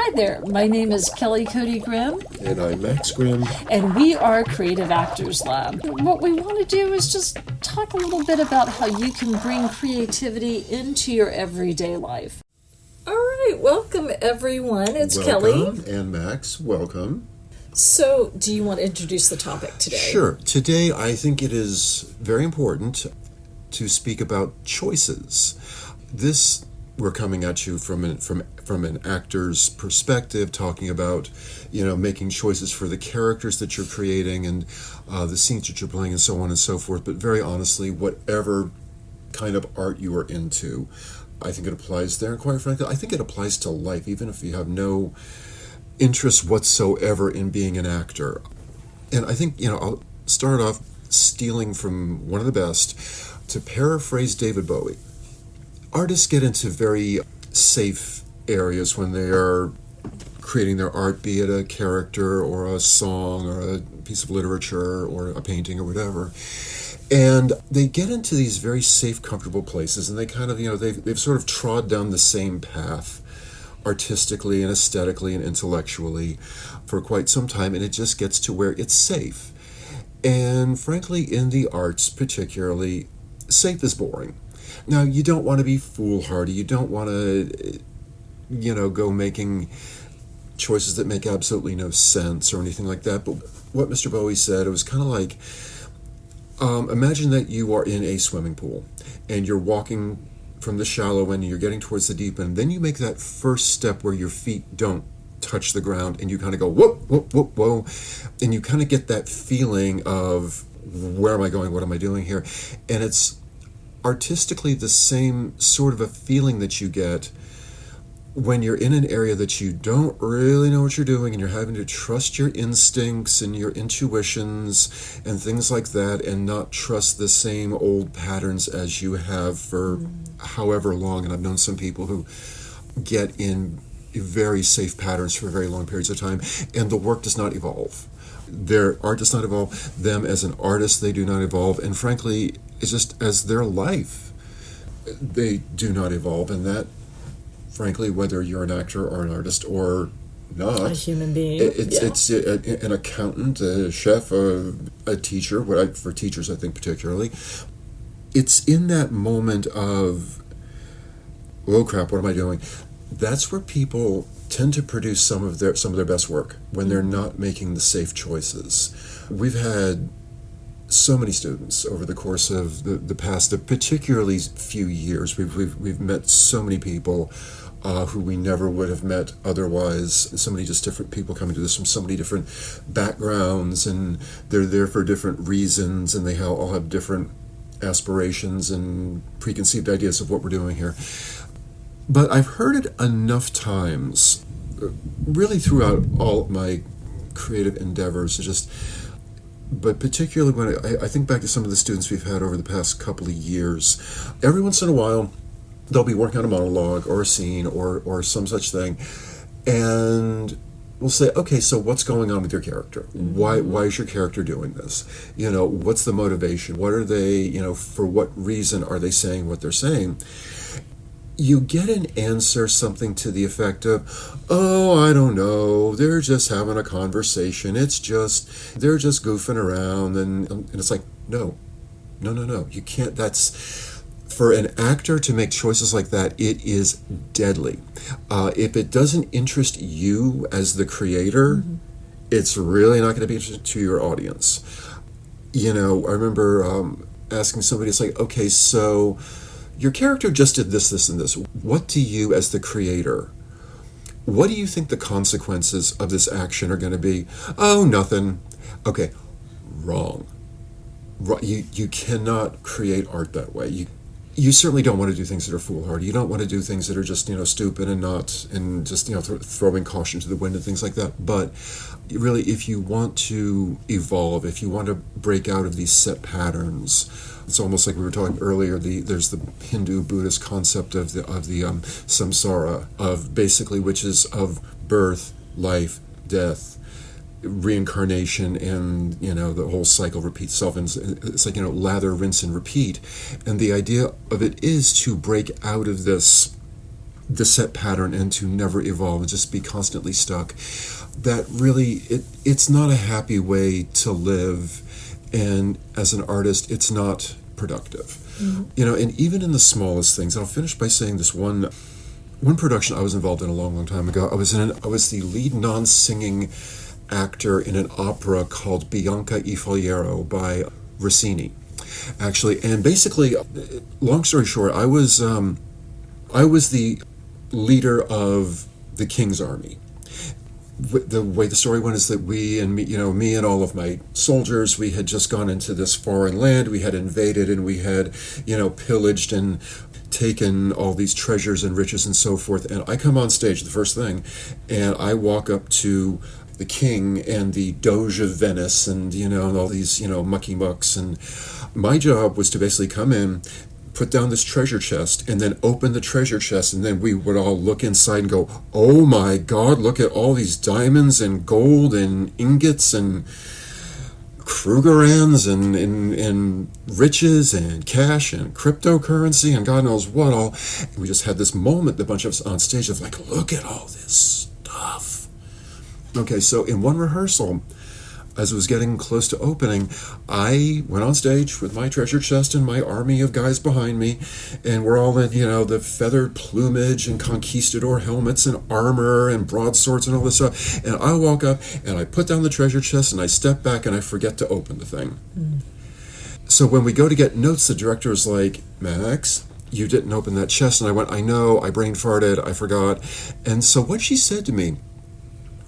Hi there, my name is Kelly Cody Grimm. And I'm Max Grimm. And we are Creative Actors Lab. What we want to do is just talk a little bit about how you can bring creativity into your everyday life. All right, welcome everyone. It's welcome, Kelly. And Max, welcome. So, do you want to introduce the topic today? Sure. Today, I think it is very important to speak about choices. We're coming at you from an actor's perspective, talking about, making choices for the characters that you're creating and the scenes that you're playing and so on and so forth. But very honestly, whatever kind of art you are into, I think it applies there. And quite frankly, I think it applies to life, even if you have no interest whatsoever in being an actor. And I think, I'll start off stealing from one of the best. To paraphrase David Bowie, artists get into very safe areas when they are creating their art, be it a character or a song or a piece of literature or a painting or whatever. And they get into these very safe, comfortable places, and they kind of, they've sort of trod down the same path artistically and aesthetically and intellectually for quite some time, and it just gets to where it's safe. And frankly, in the arts particularly, safe is boring. Now, you don't want to be foolhardy. You don't want to, go making choices that make absolutely no sense or anything like that. But what Mr. Bowie said, it was kind of like, imagine that you are in a swimming pool and you're walking from the shallow end and you're getting towards the deep end. Then you make that first step where your feet don't touch the ground and you kind of go, whoop, whoop, whoop, whoa. And you kind of get that feeling of, where am I going? What am I doing here? And it's artistically the same sort of a feeling that you get when you're in an area that you don't really know what you're doing and you're having to trust your instincts and your intuitions and things like that and not trust the same old patterns as you have for however long. And I've known some people who get in very safe patterns for very long periods of time, and the work does not evolve. Their art does not evolve. Them as an artist, they do not evolve. And frankly, it's just as their life, they do not evolve. And that, frankly, whether you're an actor or an artist or not, a human being, it's an accountant, a chef, a teacher. For teachers, I think particularly, it's in that moment of, oh crap, what am I doing? That's where people tend to produce some of their best work, when they're not making the safe choices. We've had so many students over the course of the past, particularly few years. We've met so many people who we never would have met otherwise. So many just different people coming to this from so many different backgrounds, and they're there for different reasons, and they all have different aspirations and preconceived ideas of what we're doing here. But I've heard it enough times, really throughout all of my creative endeavors, but particularly when I think back to some of the students we've had over the past couple of years. Every once in a while, they'll be working on a monologue or a scene or some such thing, and we'll say, okay, so what's going on with your character? Why is your character doing this? What's the motivation? What are they, for what reason are they saying what they're saying? You get an answer, something to the effect of, oh, I don't know, they're just having a conversation, they're just goofing around, and it's like, no, you can't, for an actor to make choices like that, it is deadly. If it doesn't interest you as the creator, it's really not going to be interesting to your audience. I remember asking somebody, it's like, okay, so your character just did this, this, and this. What do you, as the creator, what do you think the consequences of this action are going to be? Oh, nothing. Okay, wrong. You cannot create art that way. You certainly don't want to do things that are foolhardy. You don't want to do things that are just, stupid and just, throwing caution to the wind and things like that. But really, if you want to evolve, if you want to break out of these set patterns, it's almost like we were talking earlier. There's the Hindu Buddhist concept of the samsara, of basically, which is of birth, life, death, reincarnation, and the whole cycle repeats itself, and it's like lather, rinse, and repeat. And the idea of it is to break out of this the set pattern and to never evolve and just be constantly stuck, that really, it's not a happy way to live. And as an artist, it's not productive. And even in the smallest things, and I'll finish by saying this one production I was involved in a long, long time ago. I was the lead non-singing actor in an opera called Bianca I Faliero by Rossini, actually. And basically, long story short, I was the leader of the King's Army. The way the story went is that me and all of my soldiers, we had just gone into this foreign land. We had invaded and we had, pillaged and taken all these treasures and riches and so forth. And I come on stage, the first thing, and I walk up to the king and the Doge of Venice and, and all these, mucky mucks. And my job was to basically come in, put down this treasure chest, and then open the treasure chest, and then we would all look inside and go, oh my God, look at all these diamonds and gold and ingots and Krugerrands and riches and cash and cryptocurrency and God knows what all. And we just had this moment, the bunch of us on stage, of like, look at all this stuff. Okay, so in one rehearsal, as it was getting close to opening, I went on stage with my treasure chest and my army of guys behind me, and we're all in, the feathered plumage and conquistador helmets and armor and broadswords and all this stuff. And I walk up and I put down the treasure chest and I step back and I forget to open the thing. So when we go to get notes, the director is like, Max, you didn't open that chest. And I went, I know, I brain farted, I forgot. And so what she said to me,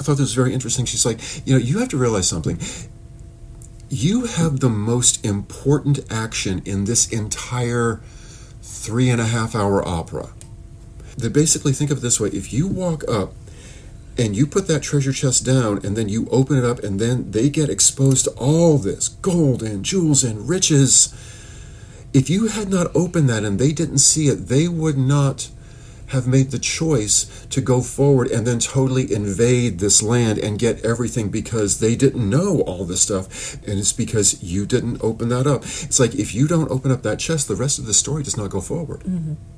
I thought this was very interesting. She's like, you have to realize something. You have the most important action in this entire 3.5-hour opera. They basically, think of it this way. If you walk up and you put that treasure chest down and then you open it up and then they get exposed to all this gold and jewels and riches, if you had not opened that and they didn't see it, they would not have made the choice to go forward and then totally invade this land and get everything because they didn't know all this stuff. And it's because you didn't open that up. It's like, if you don't open up that chest, the rest of the story does not go forward.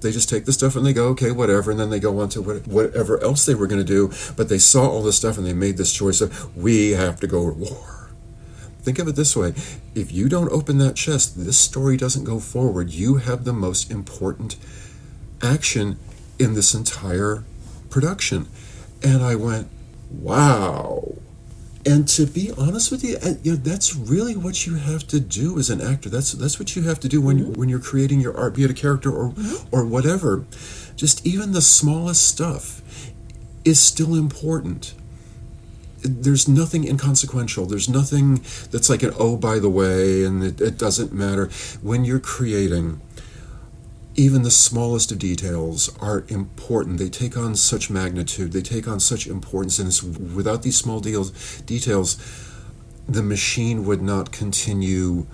They just take the stuff and they go, okay, whatever, and then they go on to whatever else they were going to do. But they saw all this stuff and they made this choice of, we have to go to war. Think of it this way. If you don't open that chest, this story doesn't go forward. You have the most important action in this entire production. And I went, wow. And to be honest with you, that's really what you have to do as an actor. That's what you have to do when you're creating your art, be it a character or whatever. Just even the smallest stuff is still important. There's nothing inconsequential. There's nothing that's like an oh, by the way, and it doesn't matter. When you're creating, even the smallest of details are important. They take on such magnitude. They take on such importance. And without these small details, the machine would not continue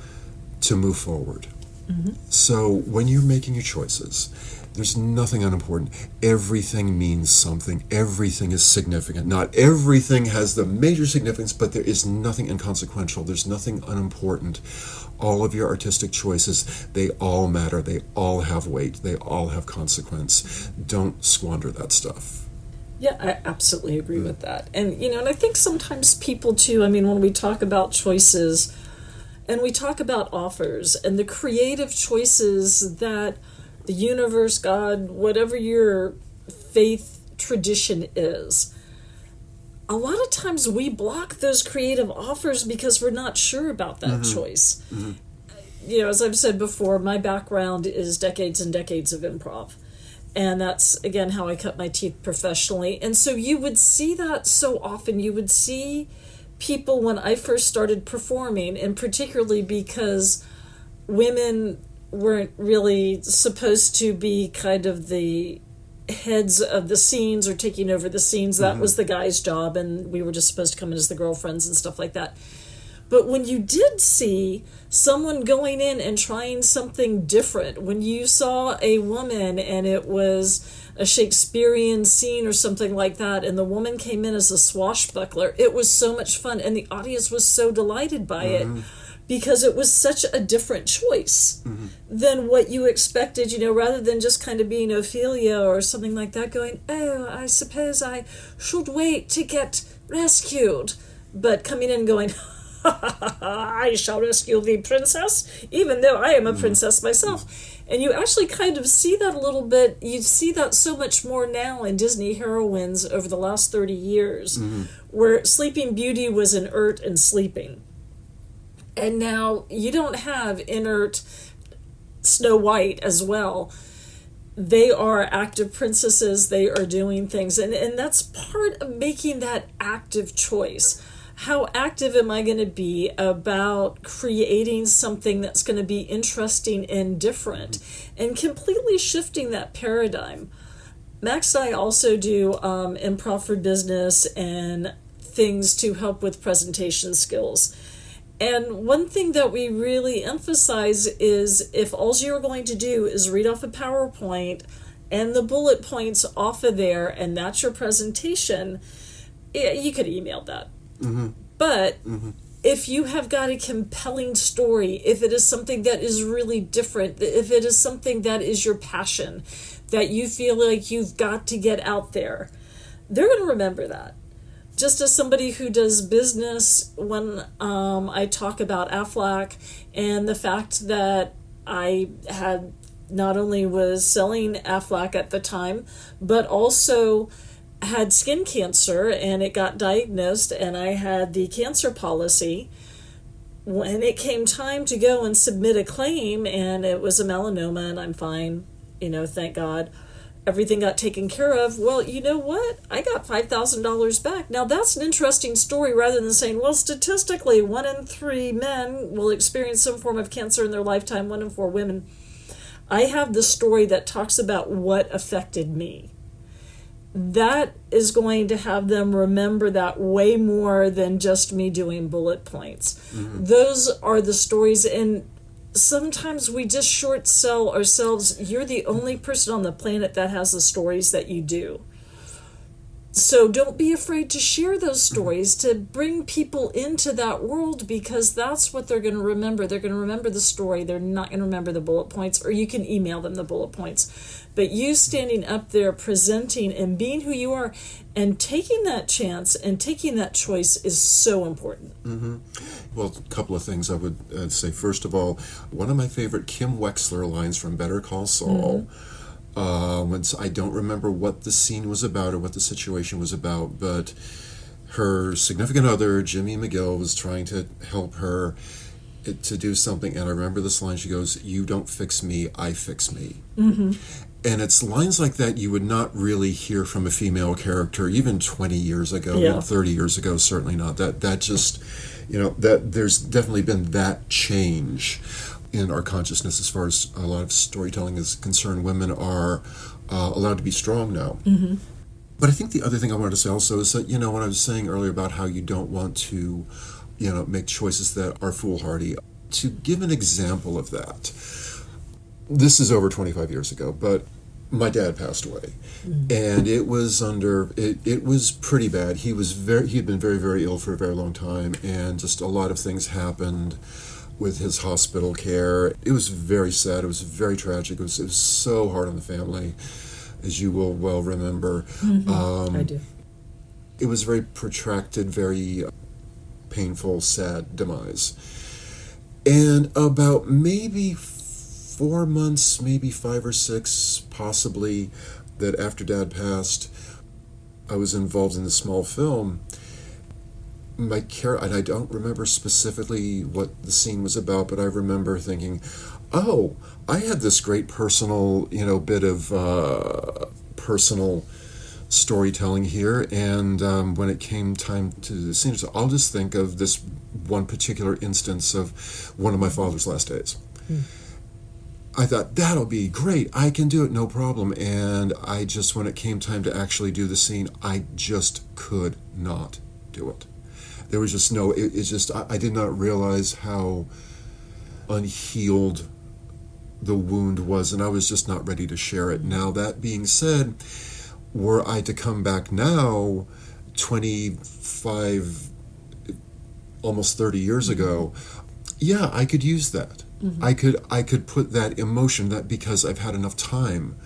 to move forward. So when you're making your choices, there's nothing unimportant. Everything means something. Everything is significant. Not everything has the major significance, but there is nothing inconsequential. There's nothing unimportant. All of your artistic choices, they all matter. They all have weight. They all have consequence. Don't squander that stuff. Yeah, I absolutely agree with that. And, and I think sometimes people too, when we talk about choices and we talk about offers and the creative choices that the universe, God, whatever your faith tradition is, a lot of times we block those creative offers because we're not sure about that choice. As I've said before, my background is decades and decades of improv. And that's, again, how I cut my teeth professionally. And so you would see that so often. You would see people when I first started performing, and particularly because women weren't really supposed to be kind of the heads of the scenes or taking over the scenes. That was the guy's job, and we were just supposed to come in as the girlfriends and stuff like that. But when you did see someone going in and trying something different, when you saw a woman and it was a Shakespearean scene or something like that, and the woman came in as a swashbuckler, it was so much fun, and the audience was so delighted by it because it was such a different choice than what you expected, rather than just kind of being Ophelia or something like that, going, oh, I suppose I should wait to get rescued. But coming in and going, I shall rescue the princess, even though I am a princess myself. And you actually kind of see that a little bit. You see that so much more now in Disney heroines over the last 30 years, where Sleeping Beauty was inert and sleeping. And now you don't have inert Snow White as well. They are active princesses. They are doing things. And that's part of making that active choice. How active am I going to be about creating something that's going to be interesting and different, and completely shifting that paradigm? Max and I also do improv for business and things to help with presentation skills. And one thing that we really emphasize is, if all you're going to do is read off a PowerPoint and the bullet points off of there, and that's your presentation, you could email that. But if you have got a compelling story, if it is something that is really different, if it is something that is your passion, that you feel like you've got to get out there, they're going to remember that. Just as somebody who does business, when I talk about Aflac and the fact that I had not only was selling Aflac at the time, but also had skin cancer, and it got diagnosed, and I had the cancer policy. When it came time to go and submit a claim, and it was a melanoma, and I'm fine, thank God, everything got taken care of. Well, you know what? I got $5,000 back. Now, that's an interesting story, rather than saying, well, statistically, 1 in 3 men will experience some form of cancer in their lifetime, 1 in 4 women. I have the story that talks about what affected me. That is going to have them remember that way more than just me doing bullet points. Those are the stories, and sometimes we just short sell ourselves. You're the only person on the planet that has the stories that you do. So don't be afraid to share those stories, to bring people into that world, because that's what they're going to remember. They're going to remember the story. They're not going to remember the bullet points, or you can email them the bullet points. But you standing up there, presenting and being who you are, and taking that chance and taking that choice is so important. Well, a couple of things I would say. First of all, one of my favorite Kim Wexler lines from Better Call Saul, when I don't remember what the scene was about or what the situation was about, but her significant other, Jimmy McGill, was trying to help her to do something, and I remember this line. She goes, "You don't fix me, I fix me." And it's lines like that you would not really hear from a female character even 20 years ago, 30 years ago, certainly not. That just, that there's definitely been that change in our consciousness as far as a lot of storytelling is concerned. Women are allowed to be strong now. But I think the other thing I wanted to say also is that, what I was saying earlier about how you don't want to, make choices that are foolhardy. To give an example of that, this is over 25 years ago, but my dad passed away, and it was it was pretty bad. He had been very, very ill for a very long time, and just a lot of things happened with his hospital care. It was very sad. It was very tragic. It was so hard on the family, as you will well remember. I do. It was very protracted, very painful, sad demise. And about maybe 4 months, maybe 5 or 6, possibly, that after Dad passed, I was involved in a small film. And I don't remember specifically what the scene was about, but I remember thinking, oh, I had this great personal, bit of personal storytelling here, and when it came time to the scene, I'll just think of this one particular instance of one of my father's last days. I thought, that'll be great, I can do it, no problem. And I just, when it came time to actually do the scene, I just could not do it. There was just no, it's just, I did not realize how unhealed the wound was, and I was just not ready to share it. Now, that being said, were I to come back now, 25, almost 30 years ago, yeah, I could use that. I could put that emotion, that because I've had enough time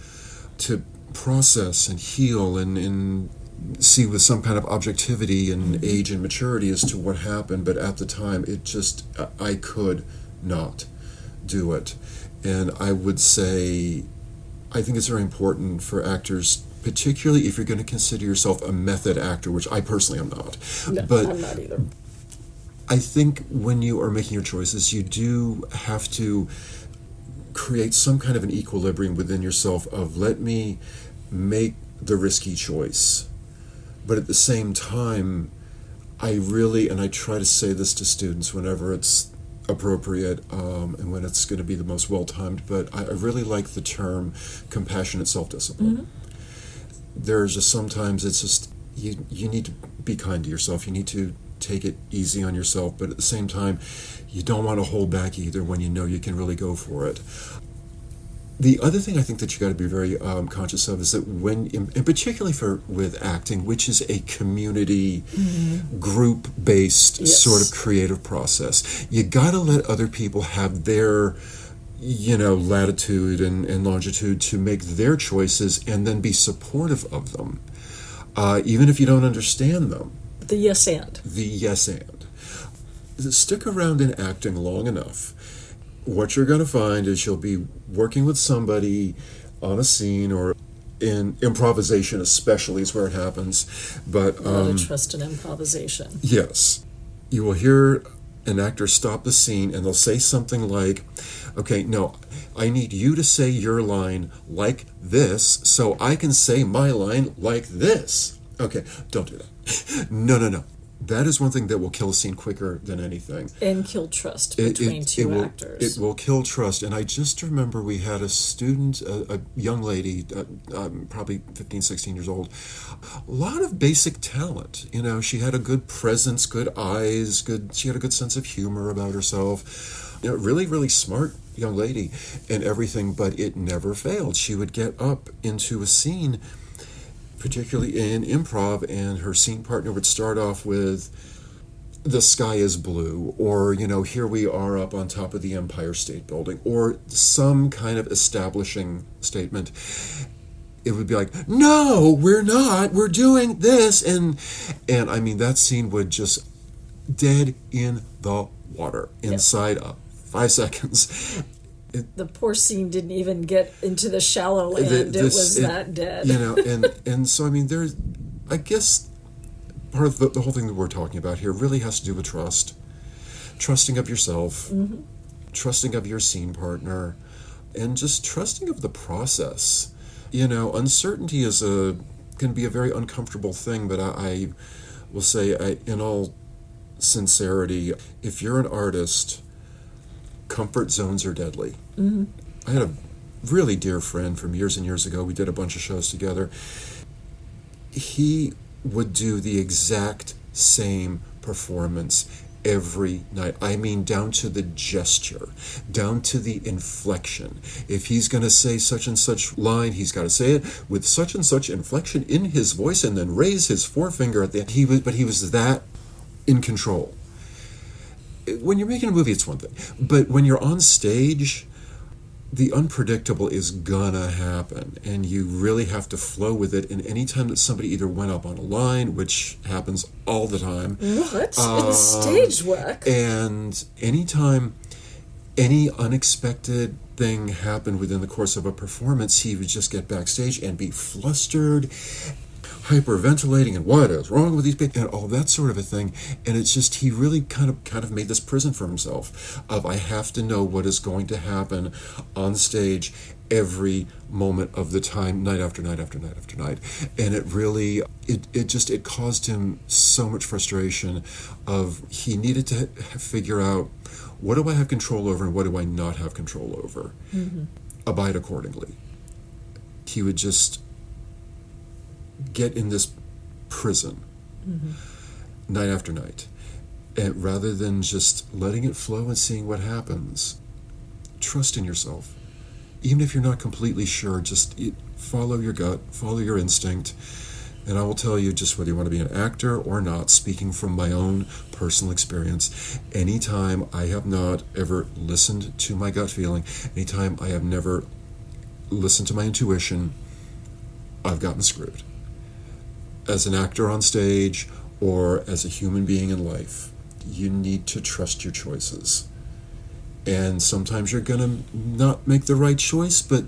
to process and heal and see with some kind of objectivity and age and maturity as to what happened, but at the time I could not do it. And I would say I think it's very important for actors, particularly if you're going to consider yourself a method actor, which I personally am not. No, but I'm not either. I think when you are making your choices, you do have to create some kind of an equilibrium within yourself of, let me make the risky choice. But at the same time, I try to say this to students whenever it's appropriate, and when it's going to be the most well-timed, but I really like the term compassionate self-discipline. There's just sometimes it's just, you need to be kind to yourself. You need to take it easy on yourself, but at the same time, you don't want to hold back either when you know you can really go for it. The other thing I think that you got to be very conscious of is that and particularly with acting, which is a community, group-based sort of creative process, you got to let other people have their, latitude and longitude to make their choices, and then be supportive of them, even if you don't understand them. The yes and. The yes and. Stick around in acting long enough. What you're going to find is you'll be working with somebody on a scene, or in improvisation especially is where it happens. But a lot of trust in improvisation. Yes. You will hear an actor stop the scene and they'll say something like, okay, no, I need you to say your line like this so I can say my line like this. Okay, don't do that. No. That is one thing that will kill a scene quicker than anything. And kill trust between two actors. It will kill trust. And I just remember we had a student, a young lady, probably 15, 16 years old, a lot of basic talent. She had a good presence, good eyes, she had a good sense of humor about herself. Really, really smart young lady and everything, but it never failed. She would get up into a scene, particularly in improv, and her scene partner would start off with, the sky is blue, or, here we are up on top of the Empire State Building, or some kind of establishing statement. It would be like, no, we're not, we're doing this, and I mean, that scene would just dead in the water inside of 5 seconds. The poor scene didn't even get into the shallow land. It was that dead. And so, I mean, there's, I guess, part of the whole thing that we're talking about here really has to do with trust. Trusting of yourself, trusting of your scene partner, and just trusting of the process. Uncertainty can be a very uncomfortable thing, but I will say, in all sincerity, if you're an artist, comfort zones are deadly. I had a really dear friend from years and years ago. We did a bunch of shows together. He would do the exact same performance every night. I mean, down to the gesture, down to the inflection. If he's going to say such and such line, he's got to say it with such and such inflection in his voice, and then raise his forefinger at the end. He was that in control. When you're making a movie, it's one thing. But when you're on stage, the unpredictable is gonna happen, and you really have to flow with it. And anytime that somebody either went up on a line, which happens all the time. What? In stage work? And anytime any unexpected thing happened within the course of a performance, he would just get backstage and be flustered, hyperventilating, and what is wrong with these people, and all that sort of a thing. And it's just, he really kind of made this prison for himself of, I have to know what is going to happen on stage every moment of the time, night after night after night after night. And it really, it caused him so much frustration of, he needed to figure out, what do I have control over and what do I not have control over? Abide accordingly. He would just get in this prison night after night, and rather than just letting it flow and seeing what happens, trust in yourself. Even if you're not completely sure, just follow your gut, follow your instinct, And I will tell you, just whether you want to be an actor or not, speaking from my own personal experience, anytime I have not ever listened to my gut feeling, anytime I have never listened to my intuition, I've gotten screwed. As an actor on stage or as a human being in life, you need to trust your choices. And sometimes you're going to not make the right choice, but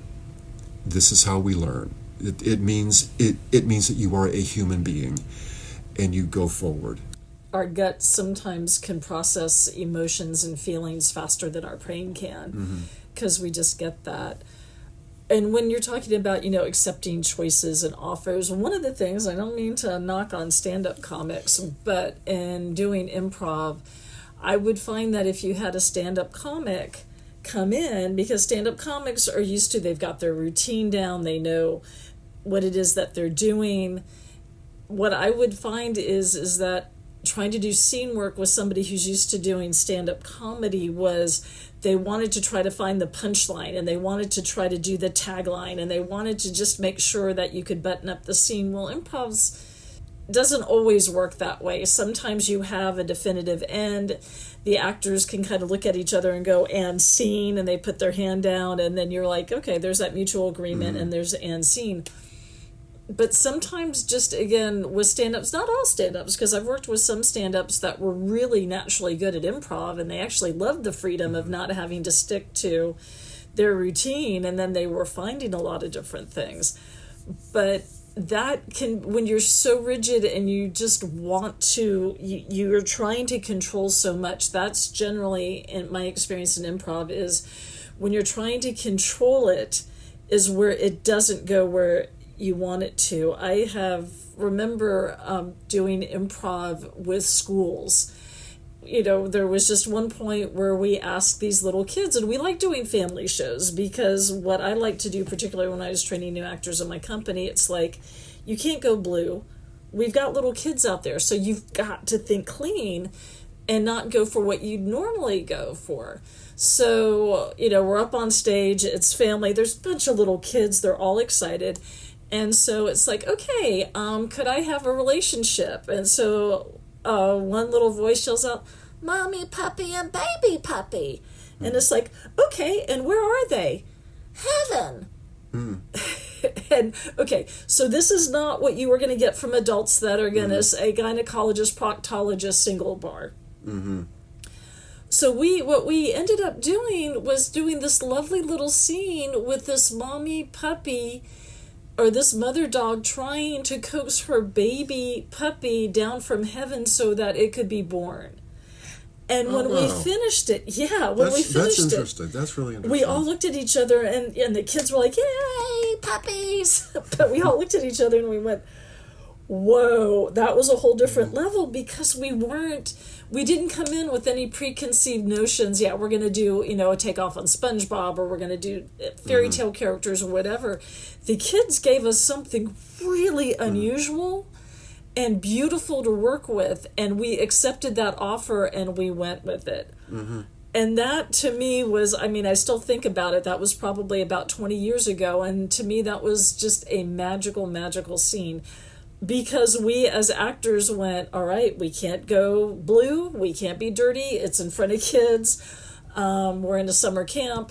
this is how we learn. It means that you are a human being and you go forward. Our gut sometimes can process emotions and feelings faster than our brain can, because we just get that. And when you're talking about, accepting choices and offers, one of the things, I don't mean to knock on stand-up comics, but in doing improv, I would find that if you had a stand-up comic come in, because stand-up comics are used to, they've got their routine down, they know what it is that they're doing. What I would find is that trying to do scene work with somebody who's used to doing stand-up comedy was they wanted to try to find the punchline, and they wanted to try to do the tagline, and they wanted to just make sure that you could button up the scene. Well, improv doesn't always work that way. Sometimes you have a definitive end. The actors can kind of look at each other and go, and scene, and they put their hand down, and then you're like, okay, there's that mutual agreement, and there's and scene. But sometimes, just again, with stand-ups, not all stand-ups, because I've worked with some stand-ups that were really naturally good at improv, and they actually loved the freedom of not having to stick to their routine, and then they were finding a lot of different things. But that can, when you're so rigid and you just want to, you're trying to control so much, that's generally, in my experience in improv, is when you're trying to control it is where it doesn't go where you want it to. I remember doing improv with schools. There was just one point where we asked these little kids, and we like doing family shows, because what I like to do, particularly when I was training new actors in my company, it's like, you can't go blue. We've got little kids out there, so you've got to think clean and not go for what you'd normally go for. So, we're up on stage, it's family, there's a bunch of little kids, they're all excited. And so it's like, okay, could I have a relationship? And so one little voice yells out, "Mommy puppy and baby puppy." And it's like, okay, and where are they? Heaven. And okay, so this is not what you were going to get from adults that are going to say gynecologist, proctologist, single bar. So what we ended up doing was doing this lovely little scene with this mommy puppy, or this mother dog, trying to coax her baby puppy down from heaven so that it could be born. And when we finished it, that's interesting. That's really interesting. We all looked at each other, and the kids were like, "Yay, puppies!" But we all looked at each other and we went, "Whoa, that was a whole different level," because we didn't come in with any preconceived notions. Yeah, we're going to do, a takeoff on SpongeBob, or we're going to do fairy tale characters or whatever. The kids gave us something really unusual and beautiful to work with, and we accepted that offer and we went with it. And that, to me, was, I still think about it. That was probably about 20 years ago, and to me that was just a magical, magical scene. Because we as actors went, all right, we can't go blue, we can't be dirty, it's in front of kids, we're in a summer camp,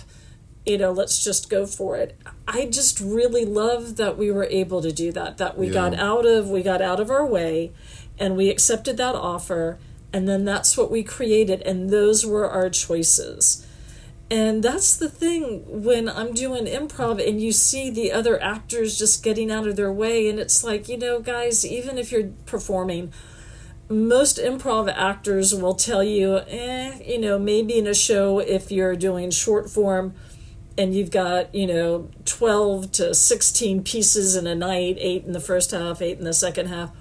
let's just go for it. I just really love that we were able to do that we got out of our way, and we accepted that offer, and then that's what we created, and those were our choices. And that's the thing when I'm doing improv and you see the other actors just getting out of their way, and it's like, guys, even if you're performing, most improv actors will tell you, maybe in a show, if you're doing short form and you've got, 12 to 16 pieces in a night, 8 in the first half, 8 in the second half,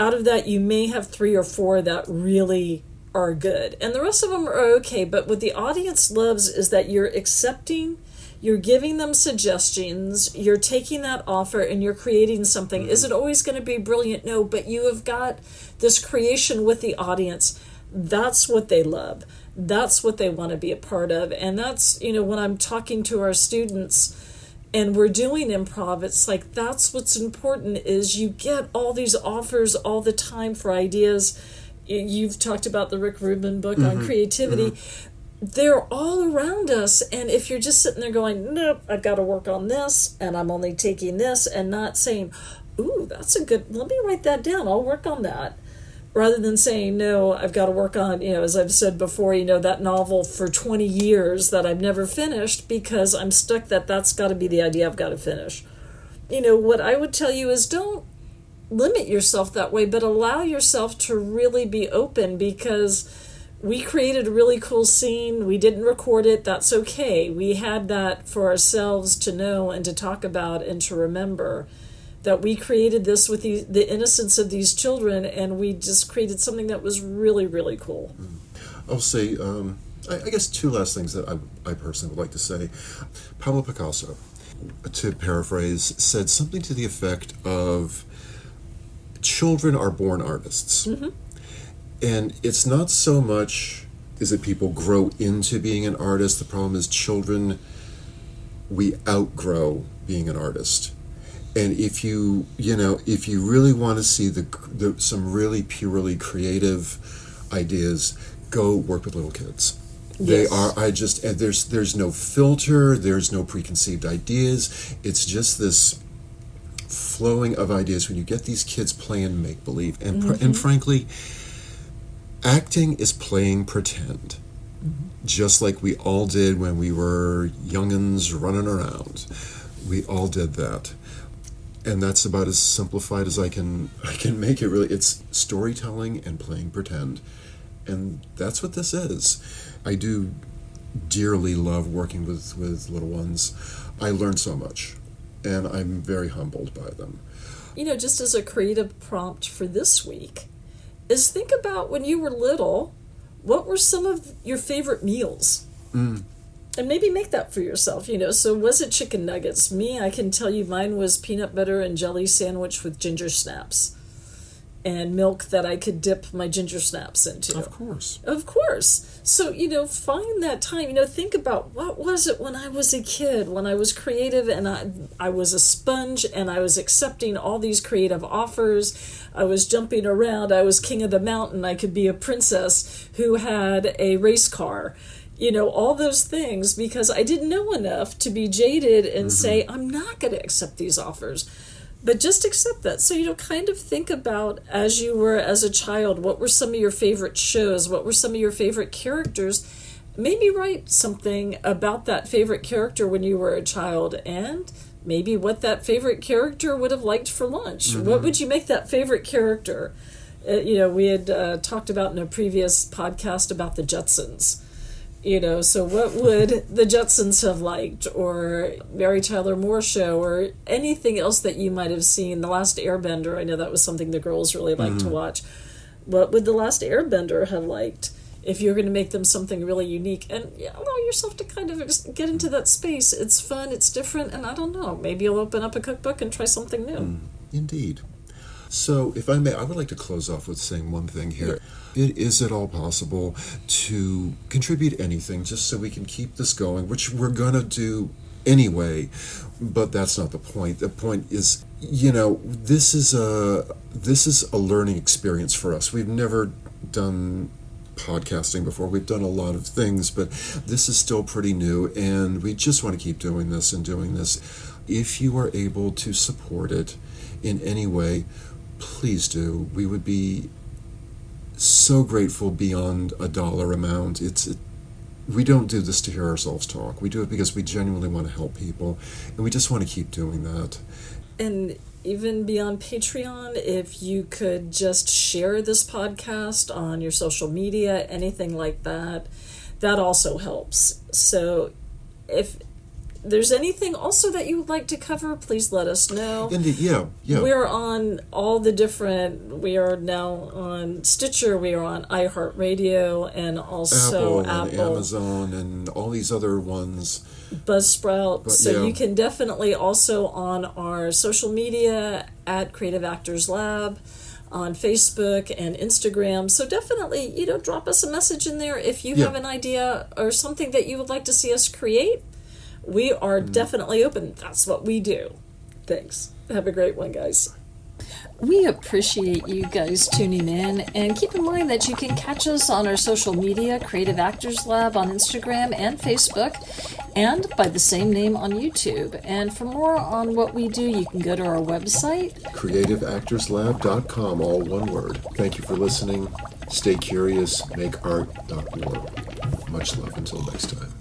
out of that you may have 3 or 4 that really are good, and the rest of them are okay. But what the audience loves is that you're accepting, you're giving them suggestions, you're taking that offer, and you're creating something. Is it always going to be brilliant? No, but you have got this creation with the audience. That's what they love. That's what they want to be a part of. And that's, when I'm talking to our students, and we're doing improv, it's like that's what's important is you get all these offers all the time for ideas. You've talked about the Rick Rubin book on creativity. They're all around us, and if you're just sitting there going, nope, I've got to work on this, and I'm only taking this, and not saying, ooh, that's a good, let me write that down, I'll work on that, rather than saying, no, I've got to work on, as I've said before, that novel for 20 years that I've never finished because I'm stuck that's got to be the idea I've got to finish. What I would tell you is don't limit yourself that way, but allow yourself to really be open, because we created a really cool scene. We didn't record it. That's okay. We had that for ourselves to know and to talk about and to remember that we created this with the innocence of these children, and we just created something that was really, really cool. I'll say, I guess two last things that I personally would like to say. Pablo Picasso, to paraphrase, said something to the effect of, children are born artists. And it's not so much is that people grow into being an artist. The problem is children, we outgrow being an artist. And if you really want to see some really purely creative ideas, go work with little kids. Yes. There's no filter, there's no preconceived ideas. It's just this flowing of ideas when you get these kids playing make-believe. And frankly, acting is playing pretend, just like we all did when we were youngins running around. We all did that. And that's about as simplified as I can make it, really. It's storytelling and playing pretend. And that's what this is. I do dearly love working with little ones. I learn so much, and I'm very humbled by them. Just as a creative prompt for this week, is think about when you were little, what were some of your favorite meals? And maybe make that for yourself, So was it chicken nuggets? Me, I can tell you mine was peanut butter and jelly sandwich with ginger snaps. And milk that I could dip my ginger snaps into. Of course. So, find that time. Think about what was it when I was a kid, when I was creative and I was a sponge and I was accepting all these creative offers. I was jumping around. I was king of the mountain. I could be a princess who had a race car. All those things, because I didn't know enough to be jaded and say, I'm not going to accept these offers. But just accept that. So, kind of think about as you were as a child, what were some of your favorite shows? What were some of your favorite characters? Maybe write something about that favorite character when you were a child, and maybe what that favorite character would have liked for lunch. What would you make that favorite character? We had talked about in a previous podcast about the Jetsons. So what would the Jetsons have liked, or Mary Tyler Moore Show, or anything else that you might have seen? The Last Airbender, I know that was something the girls really liked to watch. What would The Last Airbender have liked if you're going to make them something really unique? And allow yourself to kind of get into that space. It's fun, it's different, and I don't know, maybe you'll open up a cookbook and try something new. Indeed. So, if I may, I would like to close off with saying one thing here. Is it all possible to contribute anything just so we can keep this going, which we're going to do anyway, but that's not the point. The point is, this is a learning experience for us. We've never done podcasting before. We've done a lot of things, but this is still pretty new, and we just want to keep doing this and doing this. If you are able to support it in any way, please do. We would be so grateful beyond a dollar amount. We don't do this to hear ourselves talk. We do it because we genuinely want to help people, and we just want to keep doing that. And even beyond Patreon, if you could just share this podcast on your social media, anything like that, that also helps. So if there's anything also that you would like to cover, please let us know. Indeed, yeah. We're on all the different, we are now on Stitcher, we are on iHeartRadio, and also Apple. And Amazon, and all these other ones. Buzzsprout. So you can definitely also on our social media at Creative Actors Lab, on Facebook and Instagram. So definitely, drop us a message in there if you have an idea or something that you would like to see us create. we are definitely open. That's what we do. Thanks. Have a great one, guys. We appreciate you guys tuning in, and keep in mind that you can catch us on our social media, Creative Actors Lab on Instagram and Facebook, and by the same name on YouTube. And for more on what we do, you can go to our website, creativeactorslab.com, all one word. Thank you for listening. Stay curious, make art, not war. Much love until next time.